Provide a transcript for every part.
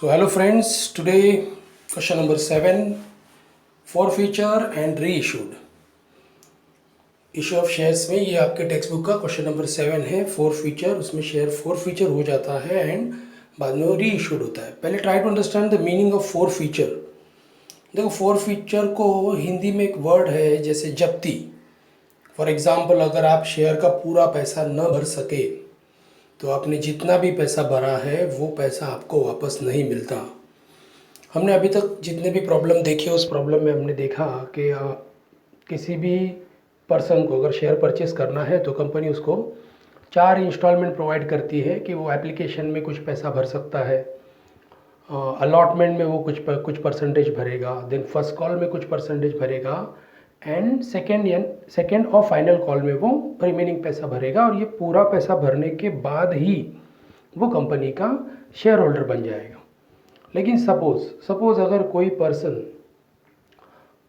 So hello friends, today question number 7, forfeiture and reissued. Issue of shares में ये आपके text book का question number 7 है। Forfeiture, उसमें शेयर फॉरफीचर हो जाता है एंड बाद में वो री इशूड होता है। पहले try to understand the meaning of forfeiture. देखो, फॉरफीचर को हिंदी में एक वर्ड है जैसे जप्ती। फॉर एग्जाम्पल, अगर आप शेयर का पूरा पैसा न भर सके तो आपने जितना भी पैसा भरा है वो पैसा आपको वापस नहीं मिलता। हमने अभी तक जितने भी प्रॉब्लम देखे उस प्रॉब्लम में हमने देखा कि किसी भी पर्सन को अगर शेयर परचेस करना है तो कंपनी उसको 4 इंस्टॉलमेंट प्रोवाइड करती है कि वो एप्लीकेशन में कुछ पैसा भर सकता है, अलॉटमेंट में वो कुछ परसेंटेज भरेगा, देन फर्स्ट कॉल में कुछ परसेंटेज भरेगा एंड सेकेंड और फाइनल कॉल में वो रिमेनिंग पैसा भरेगा। और ये पूरा पैसा भरने के बाद ही वो कंपनी का शेयर होल्डर बन जाएगा। लेकिन सपोज़ अगर कोई पर्सन,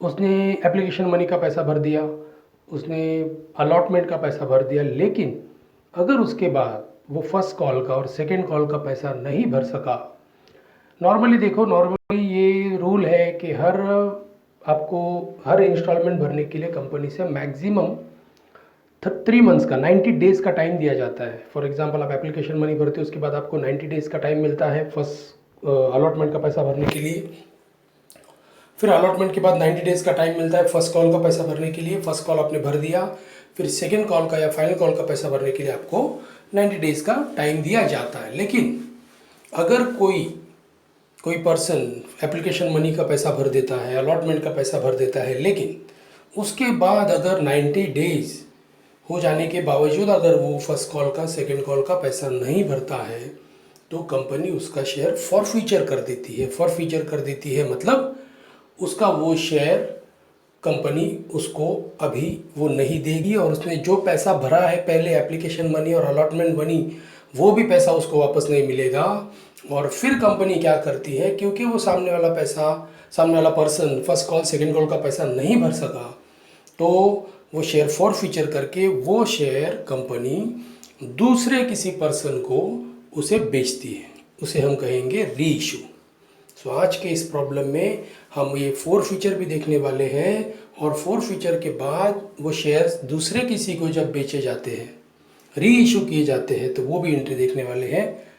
उसने एप्लीकेशन मनी का पैसा भर दिया, उसने अलॉटमेंट का पैसा भर दिया, लेकिन अगर उसके बाद वो फर्स्ट कॉल का और सेकेंड कॉल का पैसा नहीं भर सका। नॉर्मली ये रूल है कि आपको हर इंस्टॉलमेंट भरने के लिए कंपनी से मैक्सिमम 3 मंथ्स का 90 डेज़ का टाइम दिया जाता है। फॉर एग्जांपल, आप एप्लीकेशन मनी भरते हो, उसके बाद आपको 90 डेज़ का टाइम मिलता है फर्स्ट अलॉटमेंट का पैसा भरने के लिए। फिर अलॉटमेंट के बाद 90 डेज़ का टाइम मिलता है फर्स्ट कॉल का पैसा भरने के लिए। फर्स्ट कॉल आपने भर दिया, फिर सेकेंड कॉल का या फाइनल कॉल का पैसा भरने के लिए आपको 90 डेज़ का टाइम दिया जाता है। लेकिन अगर कोई पर्सन एप्लीकेशन मनी का पैसा भर देता है, अलॉटमेंट का पैसा भर देता है, लेकिन उसके बाद अगर 90 डेज़ हो जाने के बावजूद अगर वो फर्स्ट कॉल का सेकेंड कॉल का पैसा नहीं भरता है तो कंपनी उसका शेयर फॉरफीचर कर देती है। फॉरफीचर कर देती है मतलब उसका वो शेयर कंपनी उसको अभी वो नहीं देगी, और उसने जो पैसा भरा है पहले एप्लीकेशन मनी और अलॉटमेंट मनी, वो भी पैसा उसको वापस नहीं मिलेगा। और फिर कंपनी क्या करती है, क्योंकि वो सामने वाला person first call second call का पैसा नहीं भर सका, तो वो शेयर फॉरफीचर करके वो शेयर कंपनी दूसरे किसी पर्सन को उसे बेचती है। उसे हम कहेंगे री इशू। सो आज के इस प्रॉब्लम में हम ये फॉरफीचर भी देखने वाले हैं, और फॉरफीचर के बाद वो शेयर्स दूसरे किसी को जब बेचे जाते हैं, री इशू किए जाते हैं, तो वो भी एंट्री देखने वाले हैं।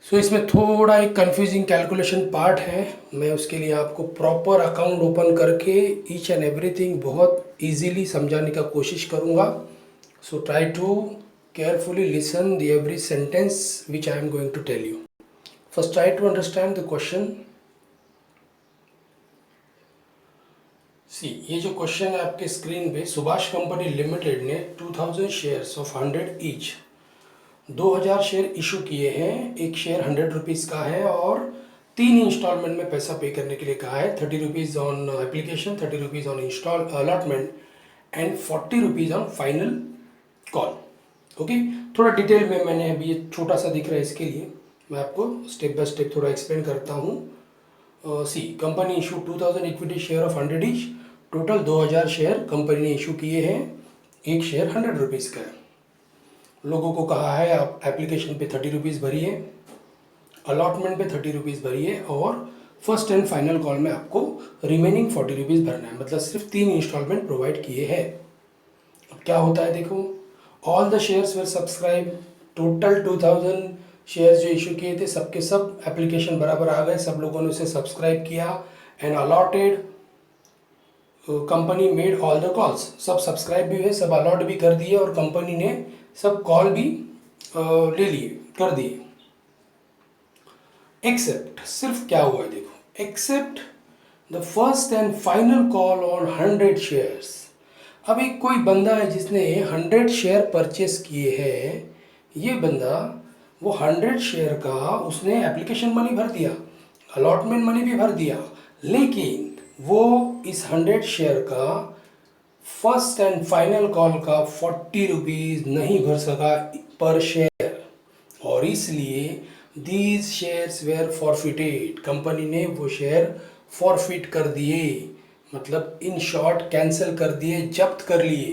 सो इसमें थोड़ा एक कंफ्यूजिंग कैलकुलेशन पार्ट है। मैं उसके लिए आपको प्रॉपर अकाउंट ओपन करके ईच एंड एवरीथिंग बहुत इजीली समझाने का कोशिश करूँगा। So try to carefully listen the every sentence which I am going to tell you. First, try to understand the question. See, ये जो क्वेश्चन है आपके स्क्रीन पे, सुभाष कंपनी लिमिटेड ने 2000 shares of 100 each 2000 share issue किए हैं। एक share 100 rupees का है और 3 इंस्टॉलमेंट में पैसा पे करने के लिए कहा है। 30 rupees on application, 30 rupees on install allotment and 40 rupees on final call. Okay, थोड़ा डिटेल में मैंने अभी ये छोटा सा दिख रहा है, इसके लिए मैं आपको स्टेप बाय स्टेप थोड़ा एक्सप्लेन करता हूँ। See, company issue 2000 equity share of 100 each. Total 2000 share company ने इशू किए हैं। एक शेयर 100 रुपीज़ का है। लोगों को कहा है आप एप्लीकेशन पे 30 रुपीज़ भरिए, अलॉटमेंट पे 30 रुपीज़ भरिए, और फर्स्ट एंड फाइनल कॉल में आपको रिमेनिंग 40 रुपीज़ भरना है। मतलब सिर्फ 3 इंस्टॉलमेंट प्रोवाइड किए हैं। अब क्या होता है, देखो, all the shares were subscribe. Total 2000 shares जो इशू किए थे, सबके सब एप्लीकेशन बराबर आ गए, सब लोगों ने उसे सब्सक्राइब किया and allotted. Company made all the calls, सब सब्सक्राइब भी हुए, सब अलॉट भी कर दिए, और कंपनी ने सब कॉल भी ले लिए, कर दिए। एक्सेप्ट, सिर्फ क्या हुआ है देखो, except the first and final call on 100 shares. अब एक कोई बंदा है जिसने 100 शेयर परचेस किए हैं। ये बंदा वो 100 शेयर का उसने एप्लीकेशन मनी भर दिया, अलॉटमेंट मनी भी भर दिया, लेकिन वो इस 100 शेयर का फर्स्ट एंड फाइनल कॉल का 40 रुपीज़ नहीं भर सका पर शेयर, और इसलिए these shares where forfeited. Company ने वो शेयर फॉरफिट कर दिए, मतलब इन शॉर्ट कैंसिल कर दिए, जब्त कर लिए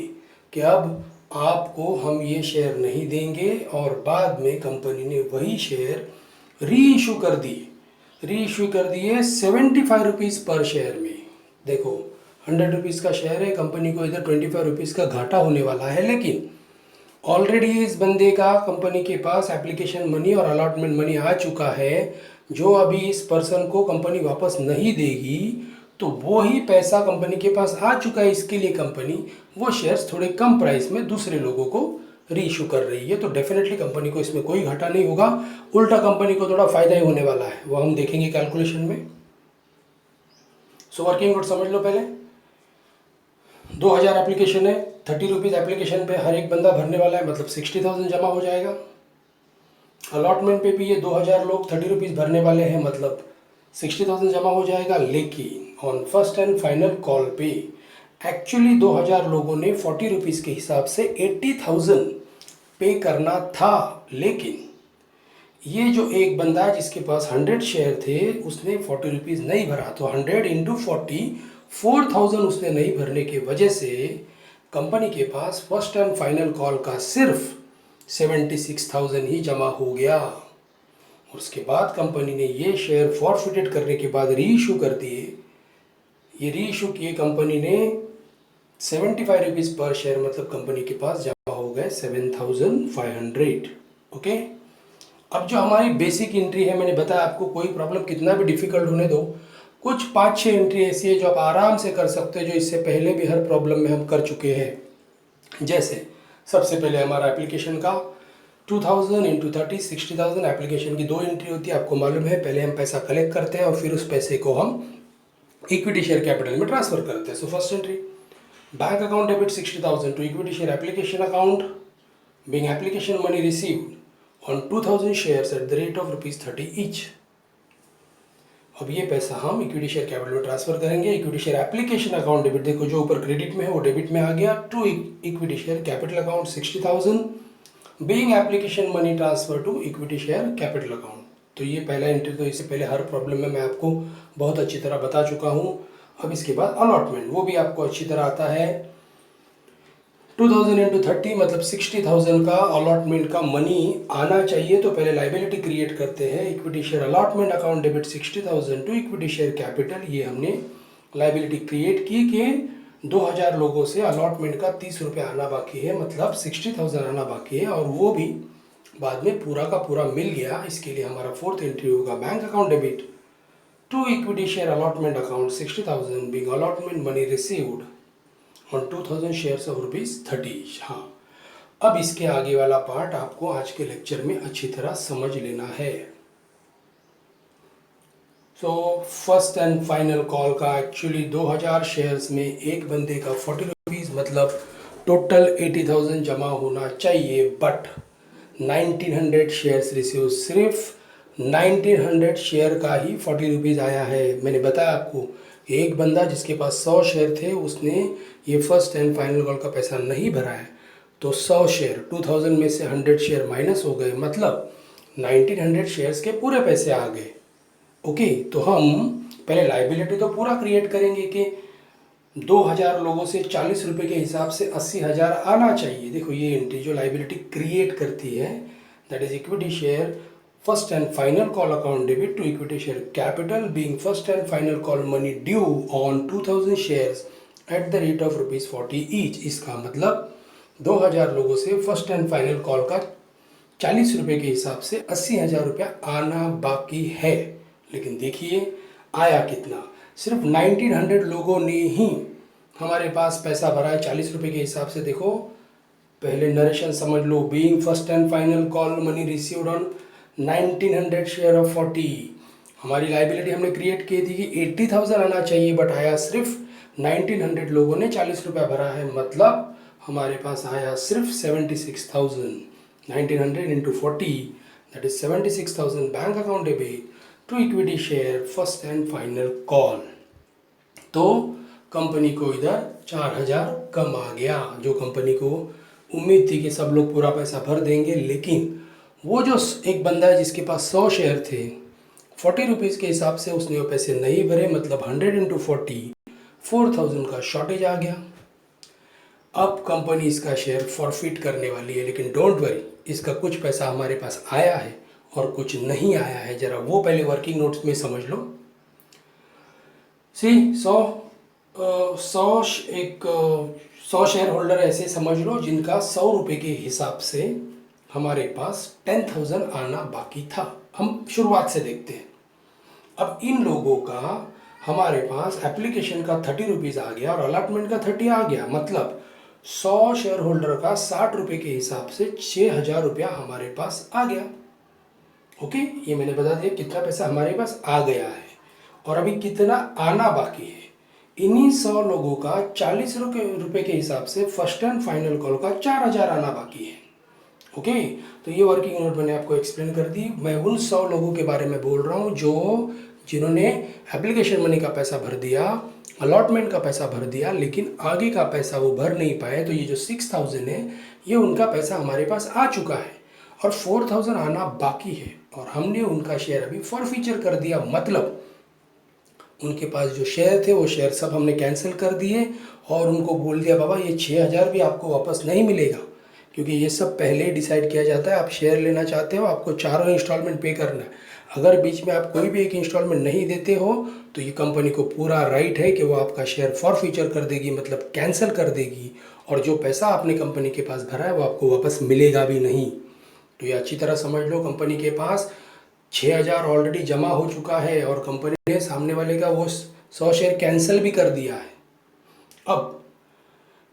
कि अब आपको हम ये शेयर नहीं देंगे, और बाद में कंपनी ने वही शेयर री इशू कर दिए। री इशू कर दिए 75 रुपीज़ पर शेयर में। देखो 100 रुपीज़ का शेयर है, कंपनी को इधर 25 रुपीज़ का घाटा होने वाला है, लेकिन ऑलरेडी इस बंदे का कंपनी के पास एप्लीकेशन मनी और अलॉटमेंट मनी आ चुका है। जो अभी इस पर्सन को कंपनी वापस नहीं देगी, तो वो ही पैसा कंपनी के पास आ चुका है, इसके लिए कंपनी वो शेयर्स थोड़े कम प्राइस में दूसरे लोगों को री इशू कर रही है। तो डेफिनेटली कंपनी को इसमें कोई घाटा नहीं होगा, उल्टा कंपनी को थोड़ा फायदा ही होने वाला है, वो हम देखेंगे कैलकुलेशन में। सो वर्किंग नोट समझ लो पहले। 2000 एप्लीकेशन है, 30 रुपीज़ एप्लीकेशन पे हर एक बंदा भरने वाला है, मतलब 60,000 जमा हो जाएगा। अलॉटमेंट पे भी ये 2000 लोग 30 रुपीज़ भरने वाले हैं, मतलब 60,000 जमा हो जाएगा। लेकिन on first and final call पे एक्चुअली 2000 लोगों ने 40 रुपीज़ के हिसाब से 80,000 पे करना था, लेकिन ये जो एक बंदा है जिसके पास 100 शेयर थे, उसने 40 रुपीज़ नहीं भरा, तो 100 इंटू 40 4000 उसने नहीं भरने की वजह से कंपनी के पास फर्स्ट एंड फाइनल कॉल का सिर्फ 76,000 ही जमा हो गया। और उसके बाद कंपनी ने ये शेयर फॉरफिटेड करने के बाद री इशू कर दिए। ये री इशू किए कंपनी ने 75 रुपीज़ पर शेयर, मतलब कंपनी के पास जमा हो गए 7500। ओके, अब जो हमारी बेसिक एंट्री है, मैंने बताया आपको कोई प्रॉब्लम कितना भी डिफिकल्ट होने दो, कुछ 5-6 एंट्री ऐसी है जो आप आराम से कर सकते हो, जो इससे पहले भी हर प्रॉब्लम में हम कर चुके हैं। जैसे सबसे पहले हमारा एप्लीकेशन का 2000 इंटू 30 60,000 एप्लीकेशन की 2 एंट्री होती है, आपको मालूम है। पहले हम पैसा कलेक्ट करते हैं और फिर उस पैसे को हम इक्विटी शेयर कैपिटल में ट्रांसफर करते हैं। So first entry, bank account debit 60,000 to equity share application account being application money received on 2000 shares at the rate of ₹30 each। अब ये पैसा हम इक्विटी शेयर कैपिटल में ट्रांसफर करेंगे। Equity share application account debit, देखो जो ऊपर credit में है वो डेबिट में आ गया, to equity share capital account 60,000 being application money transfer to equity share capital account. तो ये पहला एंट्री, तो इससे पहले हर प्रॉब्लम में मैं आपको बहुत अच्छी तरह बता चुका हूँ। अब इसके बाद अलॉटमेंट, वो भी आपको अच्छी तरह आता है। 2000 इंटू 30 मतलब 60,000 का अलॉटमेंट का मनी आना चाहिए, तो पहले लाइबिलिटी क्रिएट करते हैं। Equity share allotment account debit 60,000 to equity share capital, ये हमने लाइबिलिटी क्रिएट की कि 2000 लोगों से अलॉटमेंट का 30 रुपये आना बाकी है, मतलब 60,000 आना बाकी है, और वो भी बाद में पूरा का पूरा मिल गया। इसके लिए हमारा फोर्थ एंट्री होगा bank account debit to equity share allotment account 60,000 being allotment money received on 2000 shares of ₹30। हाँ, अब इसके आगे वाला पार्ट आपको आज के लेक्चर में अच्छी तरह समझ लेना है। So first and final call का एक्चुअली 2000 शेयर्स में एक बंदे का 40 रुपीज़, मतलब टोटल 80,000 जमा होना चाहिए, बट 1900 शेयर्स रिसीव, सिर्फ 1900 शेयर का ही 40 रुपीज़ आया है। मैंने बताया आपको, एक बंदा जिसके पास 100 शेयर थे, उसने ये फर्स्ट एंड फाइनल कॉल का पैसा नहीं भरा है, तो 100 शेयर 2000 में से 100 शेयर माइनस हो गए, मतलब 1900 शेयर्स के पूरे पैसे आ गए। ओके, तो हम पहले लाइबिलिटी तो पूरा क्रिएट करेंगे कि 2000 लोगों से 40 रुपये के हिसाब से 80,000 आना चाहिए। देखो ये एंट्री जो लाइबिलिटी क्रिएट करती है, that is equity share first and final call account debit to equity share capital being first and final call money due on 2000 shares at the rate of ₹40 each. इसका मतलब 2000 लोगों से first and final call का 40 रुपये के हिसाब से 80,000 रुपया आना बाकी है। लेकिन देखिए आया कितना, सिर्फ 1900 लोगों ने ही हमारे पास पैसा भरा है 40 रुपये के हिसाब से। देखो पहले नरेशन समझ लो, being first and final call money received on 1900 share of 40। हमारी लाइबिलिटी हमने क्रिएट की थी कि 80,000 आना चाहिए, बट आया सिर्फ 1900 लोगों ने 40 रुपया भरा है, मतलब हमारे पास आया सिर्फ 76,000। 1900 into 40 that is 76,000 bank account debit to equity share first and final call. तो कंपनी को इधर 4000 कम आ गया। जो कंपनी को उम्मीद थी कि सब लोग पूरा पैसा भर देंगे, लेकिन वो जो एक बंदा है जिसके पास 100 शेयर थे, 40 रुपीज़ के हिसाब से उसने वो पैसे नहीं भरे, मतलब 100 इंटू 40 4000 का शॉर्टेज आ गया। अब कंपनी इसका शेयर फॉरफिट करने वाली है, लेकिन डोंट वरी, इसका कुछ पैसा हमारे पास आया है और कुछ नहीं आया है, ज़रा वो पहले वर्किंग नोट्स में समझ लो। सी 100 शेयर होल्डर ऐसे समझ लो जिनका 100 रुपये के हिसाब से हमारे पास 10,000 आना बाकी था। हम शुरुआत से देखते हैं। अब इन लोगों का हमारे पास एप्लीकेशन का 30 रुपीज़ आ गया और अलॉटमेंट का 30 आ गया, मतलब 100 शेयर होल्डर का 60 रुपये के हिसाब से 6,000 रुपया हमारे पास आ गया। ओके, ये मैंने बता दिया कितना पैसा हमारे पास आ गया है और अभी कितना आना बाकी है। इन्हीं 100 लोगों का 40 रुपये के हिसाब से फर्स्ट एंड फाइनल कॉल का 4,000 आना बाकी है। ओके, तो ये वर्किंग नोट मैंने आपको एक्सप्लेन कर दी। मैं उन 100 लोगों के बारे में बोल रहा हूँ जिन्होंने एप्लीकेशन मनी का पैसा भर दिया, अलॉटमेंट का पैसा भर दिया, लेकिन आगे का पैसा वो भर नहीं पाए। तो ये जो 6,000 है ये उनका पैसा हमारे पास आ चुका है और 4,000 आना बाकी है और हमने उनका शेयर अभी फॉरफीचर कर दिया, मतलब उनके पास जो शेयर थे वो शेयर सब हमने कैंसिल कर दिए और उनको बोल दिया बाबा ये 6,000 भी आपको वापस नहीं मिलेगा, क्योंकि ये सब पहले डिसाइड किया जाता है। आप शेयर लेना चाहते हो, आपको 4 इंस्टॉलमेंट पे करना है। अगर बीच में आप कोई भी एक इंस्टॉलमेंट नहीं देते हो तो ये कंपनी को पूरा राइट है कि वो आपका शेयर फॉरफीचर कर देगी, मतलब कैंसिल कर देगी, और जो पैसा आपने कंपनी के पास भरा है वो आपको वापस मिलेगा भी नहीं। तो ये अच्छी तरह समझ लो, कंपनी के पास 6,000 ऑलरेडी जमा हो चुका है और कंपनी ने सामने वाले का वो 100 शेयर कैंसिल भी कर दिया है। अब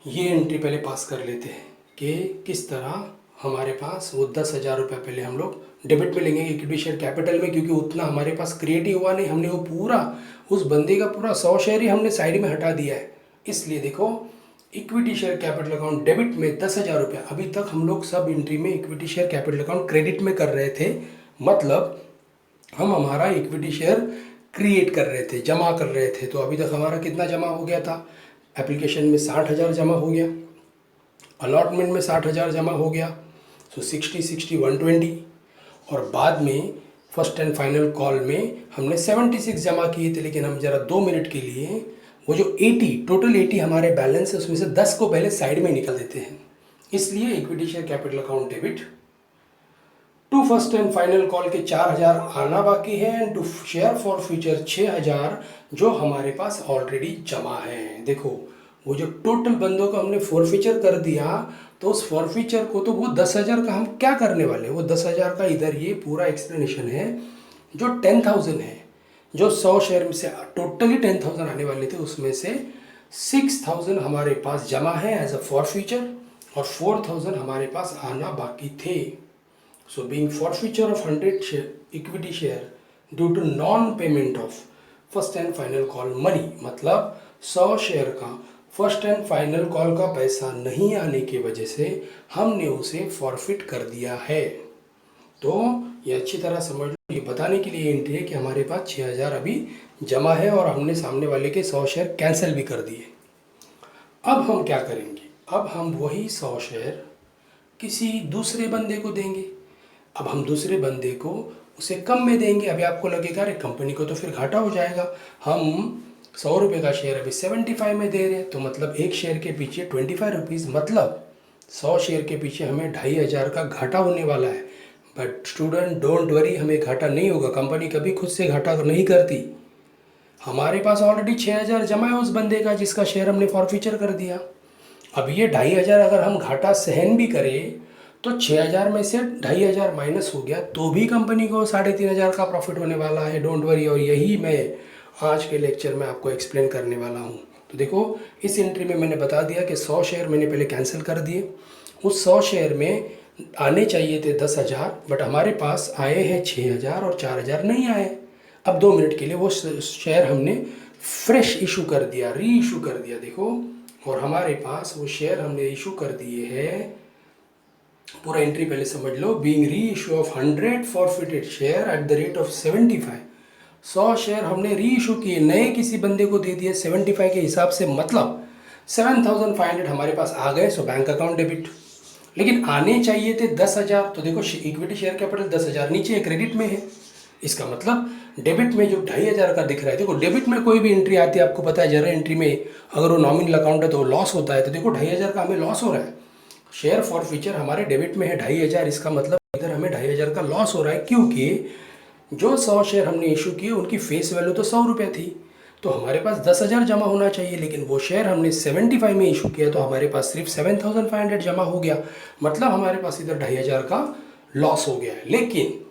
ये एंट्री पहले पास कर लेते हैं कि किस तरह हमारे पास वो 10,000 रुपये पहले हम लोग डेबिट में लेंगे इक्विटी शेयर कैपिटल में, क्योंकि उतना हमारे पास क्रिएट ही हुआ नहीं। हमने वो पूरा उस बंदे का पूरा 100 शेयर ही हमने साइड में हटा दिया है। इसलिए देखो, equity share capital account debit में 10,000 रुपये। अभी तक हम लोग सब एंट्री में equity share capital account credit में कर रहे थे, मतलब हम हमारा इक्विटी शेयर क्रिएट कर रहे थे, जमा कर रहे थे। तो अभी तक हमारा कितना जमा हो गया था? एप्लीकेशन में 60,000 जमा हो गया, अलॉटमेंट में 60,000 जमा हो गया, सो 60 120, और बाद में फर्स्ट एंड फाइनल कॉल में हमने 76 जमा किए थे। लेकिन हम ज़रा 2 मिनट के लिए वो जो 80 टोटल 80 हमारे बैलेंस है उसमें से 10 को पहले साइड में निकल देते हैं। इसलिए equity share capital account debit to first and final call के 4,000 आना बाकी है and to share forfeiture 6,000 जो हमारे पास ऑलरेडी जमा है। देखो, वो जो टोटल बंदों को हमने फॉरफीचर कर दिया, तो उस फॉरफीचर को तो वो 10,000 का हम क्या करने वाले? वो 10,000 का इधर ये पूरा एक्सप्लेनेशन है। जो 10,000 है, जो 100 शेयर में से टोटली 10,000 आने वाले थे, उसमें से 6,000 हमारे पास जमा है एज अ फॉरफीचर और 4,000 हमारे पास आना बाकी थे। So being forfeiture of 100 equity share due to non payment of first and final call money, मतलब 100 शेयर का फर्स्ट एंड फाइनल कॉल का पैसा नहीं आने की वजह से हमने उसे फॉरफिट कर दिया है। तो ये अच्छी तरह समझ लो, ये बताने के लिए एंट्री है कि हमारे पास 6,000 अभी जमा है और हमने सामने वाले के 100 शेयर कैंसिल भी कर दिए। अब हम क्या करेंगे? अब हम वही 100 शेयर किसी दूसरे बंदे को देंगे। अब हम दूसरे बंदे को उसे कम में देंगे। अभी आपको लगेगा अरे कंपनी को तो फिर घाटा हो जाएगा, हम 100 रुपये का शेयर अभी 75 में दे रहे हैं, तो मतलब एक शेयर के पीछे 25 रुपीज़, मतलब 100 शेयर के पीछे हमें 2,500 का घाटा होने वाला है। बट स्टूडेंट डोंट वरी, हमें घाटा नहीं होगा। कंपनी कभी खुद से घाटा नहीं करती। हमारे पास ऑलरेडी 6,000 जमा है उस बंदे का जिसका शेयर हमने फॉरफीचर कर दिया। अब ये 2,500 अगर हम घाटा सहन भी करें तो 6,000 में से 2,500 माइनस हो गया तो भी कंपनी को 3,500 का प्रॉफिट होने वाला है। डोंट वरी, और यही मैं आज के लेक्चर में आपको एक्सप्लेन करने वाला हूँ। तो देखो, इस एंट्री में मैंने बता दिया कि 100 शेयर मैंने पहले कैंसिल कर दिए। उस 100 शेयर में आने चाहिए थे 10,000, बट हमारे पास आए हैं 6,000 और 4,000 नहीं आए। अब 2 मिनट के लिए वो शेयर हमने फ्रेश इशू कर दिया, री इशू कर दिया। देखो, और हमारे पास वो शेयर हमने इशू कर दिए हैं। पूरा एंट्री पहले समझ लो। बीइंग री issue of 100 forfeited share eight the rate of 75, 100 share हमने री इशू किए, नए किसी बंदे को दे दिए 75 के हिसाब से, मतलब 7,500 हमारे पास आ गए। So bank account debit. लेकिन आने चाहिए थे 10,000, तो देखो इक्विटी शेयर कैपिटल 10,000 नीचे क्रेडिट में है। इसका मतलब डेबिट में जो 2,500 का दिख रहा है, देखो डेबिट में कोई भी एंट्री आती है, आपको पता है जरा एंट्री में अगर वो नॉमिनल अकाउंट है तो लॉस होता है। तो देखो 2,500 का हमें लॉस हो रहा है। शेयर फॉरफीचर हमारे डेबिट में है 2,500, इसका मतलब इधर हमें 2500 का लॉस हो रहा है, क्योंकि जो 100 शेयर हमने इशू किए उनकी फेस वैल्यू तो 100 रुपये थी, तो हमारे पास 10,000 जमा होना चाहिए, लेकिन वो शेयर हमने 75 में इशू किया तो हमारे पास सिर्फ 7,500 जमा हो गया, मतलब हमारे पास इधर 2500 का लॉस हो गया है। लेकिन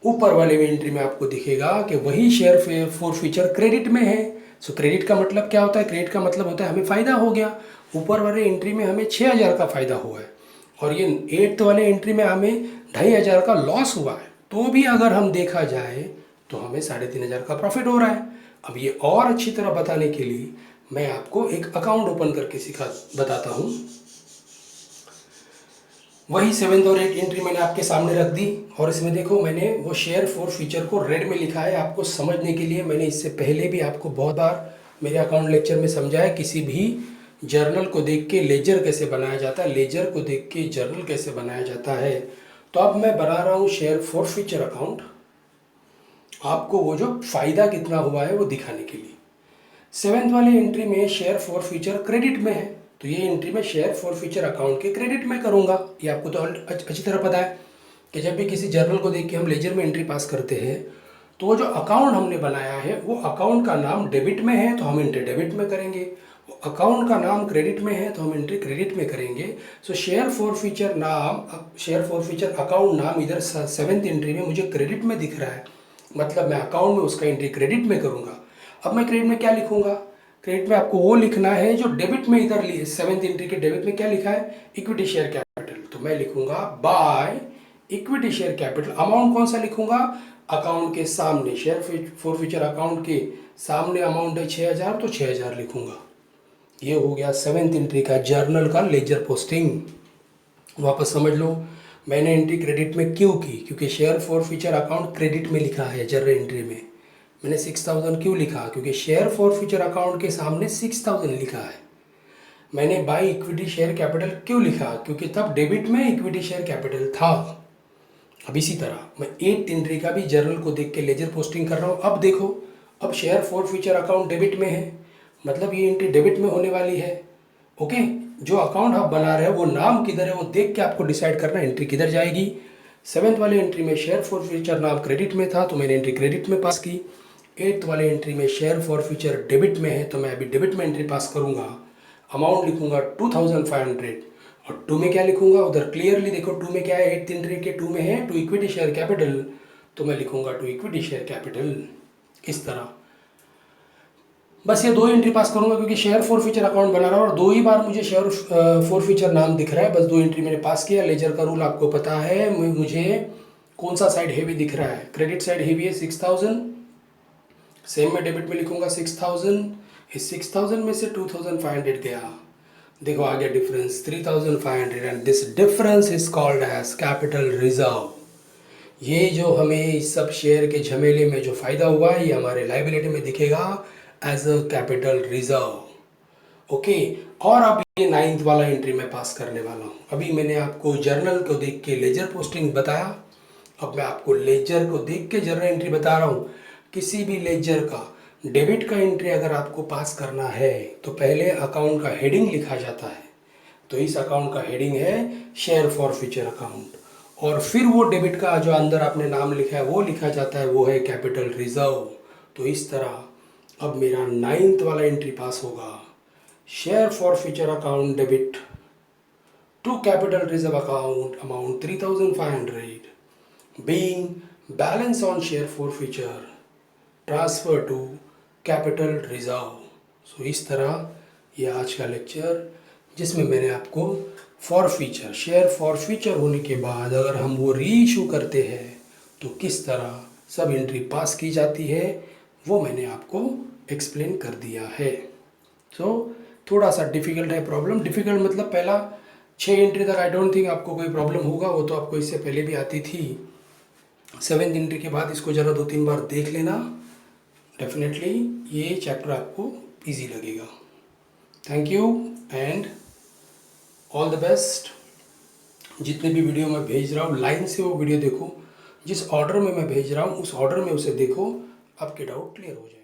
ऊपर वाले में एंट्री में आपको दिखेगा कि वही शेयर फॉर फ्यूचर क्रेडिट में है। सो क्रेडिट का मतलब क्या होता है? क्रेडिट का मतलब होता है हमें फ़ायदा हो गया। ऊपर वाले एंट्री में हमें 6,000 का फ़ायदा हुआ है और ये 8th वाले एंट्री में हमें 2,500 का लॉस हुआ है, तो भी अगर हम देखा जाए तो हमें 3,500 का प्रॉफिट हो रहा है। अब ये और अच्छी तरह बताने के लिए मैं आपको एक अकाउंट ओपन करके बताता हूँ। वही 7th और 8th एंट्री मैंने आपके सामने रख दी और इसमें देखो मैंने वो शेयर फॉर फ्यूचर को रेड में लिखा है आपको समझने के लिए। मैंने इससे पहले भी आपको बहुत बार मेरे अकाउंट लेक्चर में समझाया, किसी भी जर्नल को देख के लेजर कैसे बनाया जाता है, लेजर को देख के जर्नल कैसे बनाया जाता है। तो अब मैं बना रहा हूँ शेयर फॉर फ्यूचर अकाउंट, आपको वो जो फ़ायदा कितना हुआ है वो दिखाने के लिए। 7th वाली एंट्री में शेयर फॉर फ्यूचर क्रेडिट में है, तो ये एंट्री में शेयर फॉर फ्यूचर अकाउंट के क्रेडिट में करूँगा। ये आपको तो अच्छी तरह पता है कि जब भी किसी जर्नल को देख के हम लेजर में एंट्री पास करते हैं तो वो जो अकाउंट हमने बनाया है वो अकाउंट का नाम डेबिट में है तो हम एंट्री डेबिट में करेंगे, वो अकाउंट का नाम क्रेडिट में है तो हम एंट्री क्रेडिट में करेंगे। सो शेयर फॉर फ्यूचर नाम, शेयर फॉर फ्यूचर अकाउंट नाम इधर 7th एंट्री में मुझे क्रेडिट में दिख रहा है, मतलब मैं अकाउंट में उसका एंट्री क्रेडिट में करूँगा। अब मैं क्रेडिट में क्या लिखूँगा? क्रेडिट में आपको वो लिखना है जो डेबिट में इधर 7th एंट्री के डेबिट में क्या लिखा है? Equity share capital. तो मैं लिखूँगा by equity share capital. Amount कौन सा लिखूँगा? अकाउंट के सामने, शेयर फॉर फ्यूचर अकाउंट के सामने अमाउंट है 6,000 तो 6,000 लिखूँगा। ये हो गया 7th एंट्री का जर्नल का लेजर पोस्टिंग। वापस समझ लो, मैंने एंट्री क्रेडिट में क्यों की? क्योंकि share forfeiture account credit में लिखा है जर्नल एंट्री में। मैंने 6,000 क्यों लिखा? क्योंकि शेयर फॉर फ्यूचर अकाउंट के सामने 6,000 लिखा है। मैंने बाय इक्विटी शेयर कैपिटल क्यों लिखा? क्योंकि तब डेबिट में इक्विटी शेयर कैपिटल था। अब इसी तरह मैं 8th एंट्री का भी जर्नल को देख के लेजर पोस्टिंग कर रहा हूँ। अब देखो, अब share forfeiture account debit में है, मतलब ये एंट्री डेबिट में होने वाली है। ओके, जो अकाउंट आप बना रहे हो वो नाम किधर है वो देख के आपको डिसाइड करना एंट्री किधर जाएगी। 7th वाले एंट्री में शेयर फॉर फ्यूचर नाम क्रेडिट में था तो मैंने एंट्री क्रेडिट में पास की। 8th वाले एंट्री में शेयर फॉर फ्यूचर डेबिट में है तो मैं अभी डेबिट में एंट्री पास करूंगा। अमाउंट लिखूंगा 2,500 और 2 में क्या लिखूंगा? उधर क्लियरली देखो 2 में क्या है? 8th एंट्री के 2 में है टू इक्विटी शेयर कैपिटल, तो मैं लिखूंगा टू इक्विटी शेयर कैपिटल। इस तरह बस ये 2 एंट्री पास करूंगा क्योंकि शेयर फॉर फ्यूचर अकाउंट बना रहा हूँ और 2 ही बार मुझे शेयर फॉर फ्यूचर नाम दिख रहा है। बस 2 एंट्री मैंने पास किया। लेजर का रूल आपको पता है, मुझे कौन सा साइड हेवी दिख रहा है? क्रेडिट साइड हेवी है 6,000, सेम में डेबिट में लिखूंगा 6,000। इस 6,000 में से 2,500 गया, देखो आ गया difference 3,500 and this difference is called as capital reserve. ये जो हमें इस सब शेयर के झमेले में जो फायदा हुआ है ये हमारे लायबिलिटी में दिखेगा as a capital reserve. Okay, और अब ये 9th वाला एंट्री मैं पास करने वाला हूँ। अभी मैंने आपको जर्नल को देख के लेजर पोस्टिंग बताया, अब मैं आपको लेजर को देख के जर्नल एंट्री बता रहा हूँ। किसी भी लेजर का डेबिट का एंट्री अगर आपको पास करना है तो पहले अकाउंट का हेडिंग लिखा जाता है, तो इस अकाउंट का हेडिंग है शेयर फॉर फ्यूचर अकाउंट, और फिर वो डेबिट का जो अंदर आपने नाम लिखा है वो लिखा जाता है, वो है कैपिटल रिजर्व। तो इस तरह अब मेरा 9th वाला एंट्री पास होगा, share forfeiture account debit to capital reserve account amount 3,500 being balance on share forfeiture transfer to capital reserve. So इस तरह ये आज का लेक्चर जिसमें मैंने आपको forfeiture, share forfeiture होने के बाद अगर हम वो री इशू करते हैं तो किस तरह सब एंट्री पास की जाती है वो मैंने आपको एक्सप्लेन कर दिया है। सो थोड़ा सा डिफ़िकल्ट है प्रॉब्लम, डिफ़िकल्ट मतलब पहला 6 एंट्री तक आई डोंट थिंक आपको कोई प्रॉब्लम होगा, वो तो आपको इससे पहले भी आती थी। 7th एंट्री के बाद इसको ज़रा 2-3 बार देख लेना, डेफिनेटली ये चैप्टर आपको ईजी लगेगा। Thank you and all the best. जितने भी वीडियो मैं भेज रहा हूँ लाइन से वो वीडियो देखो, जिस ऑर्डर में मैं भेज रहा हूँ उस ऑर्डर में उसे देखो, आपके डाउट क्लियर हो जाए।